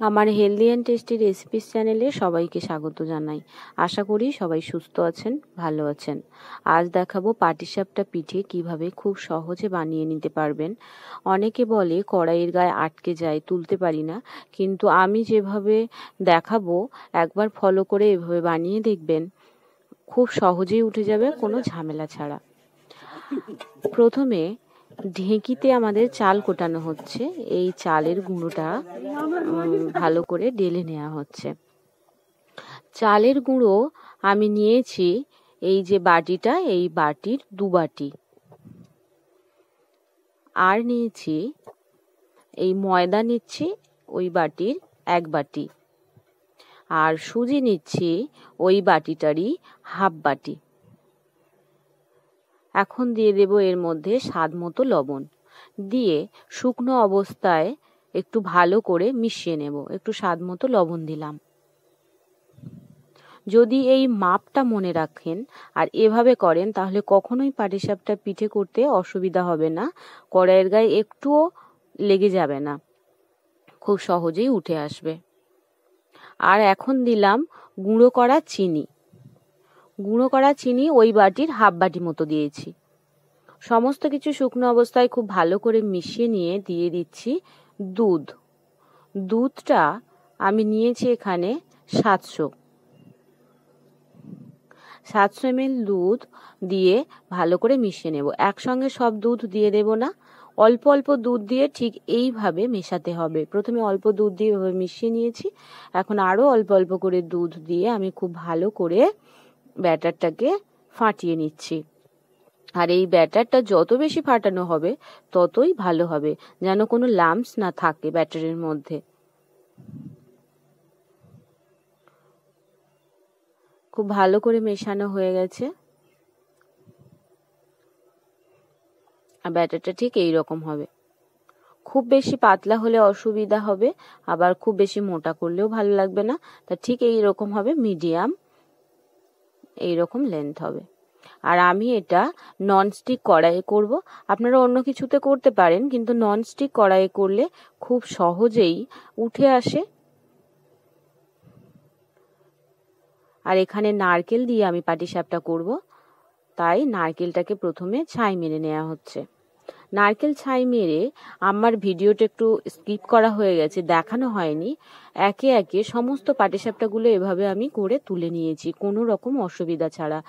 আমার healthy and tasty recipes চ্যানেলে সবাইকে স্বাগত জানাই। আশা করি সবাই সুস্থ আছেন, ভালো আছেন। আজ দেখাবো পাটিসাপটা পিঠে কিভাবে খুব সহজে বানিয়ে নিতে পারবেন। অনেকে বলে কড়াইয়ের গায়ে আটকে যায়, তুলতে পারি না, কিন্তু আমি যেভাবে দেখাবো একবার ফলো করে এভাবে বানিয়ে দেখবেন, খুব সহজেই উঠে যাবে, কোনো ঝামেলা ছাড়া। প্রথমে ঢেঁকিতে আমাদের চাল কোটানো হচ্ছে। এই চালের গুঁড়োটা ভালো করে ঢেলে নেওয়া হচ্ছে। চালের গুঁড়ো আমি নিয়েছি এই যে বাটিটা, এই বাটির 2 বাটি। আর নিয়েছি এই ময়দা নিচ্ছি ওই বাটির 1 বাটি। আর সুজি নিচ্ছি ওই বাটিটারই হাফ বাটি। এখন দিয়ে দেব এর মধ্যে স্বাদ মতো লবণ, দিয়ে শুকনো অবস্থায় একটু ভালো করে মিশিয়ে নেব। একটু স্বাদ মতো লবণ দিলাম। যদি এই মাপটা মনে রাখেন আর এভাবে করেন তাহলে কখনোই পাটিসাপটা পিঠে করতে অসুবিধা হবে না, কড়াইয়ের গায়ে একটুও লেগে যাবে না, খুব সহজেই উঠে আসবে। আর এখন দিলাম গুঁড়ো করা চিনি। গুঁড়ো করা চিনি ওই বাটির হাফ বাটি মতো দিয়েছি। সমস্ত কিছু শুকনো অবস্থায় খুব ভালো করে মিশিয়ে নিয়ে দিয়ে দিচ্ছি দুধ। দুধটা আমি নিয়েছি এখানে 700 ml দুধ দিয়ে ভালো করে মিশিয়ে নেব। একসঙ্গে সব দুধ দিয়ে দেব না, অল্প অল্প দুধ দিয়ে ঠিক এইভাবে মেশাতে হবে। প্রথমে অল্প দুধ দিয়ে এভাবে মিশিয়ে নিয়েছি, এখন আরো অল্প অল্প করে দুধ দিয়ে আমি খুব ভালো করে ব্যাটারটাকে ফাটিয়ে নিচ্ছি। আর এই ব্যাটারটা যত বেশি ফাটানো হবে ততই ভালো হবে, যেন কোনো লাম্পস না থাকে ব্যাটারের মধ্যে। খুব ভালো করে মেশানো হয়ে গেছে। আর ব্যাটারটা ঠিক এই রকম হবে। খুব বেশি পাতলা হলে অসুবিধা হবে, আবার খুব বেশি মোটা করলেও ভালো লাগবে না। তা ঠিক এই রকম হবে, মিডিয়াম এই রকম লেন্থ হবে। আর আমি এটা ননস্টিক কড়াইয়ে করব। আপনারা অন্য কিছুতে করতে পারেন, কিন্তু ননস্টিক কড়াইয়ে করলে খুব সহজেই উঠে আসে। আর এখানে নারকেল দিয়ে আমি পাটিসাপটা করব, তাই নারকেলটাকে প্রথমে ছাই মেরে নেওয়া হচ্ছে। নারকেল ছাই মেরে আমার ভিডিওটা একটু স্কিপ করা হয়ে গেছে, দেখানো হয়নি। একে একে সমস্ত পাটিসাপটাগুলো এভাবে আমি করে তুলে নিয়েছি, কোনো রকম অসুবিধা ছাড়া।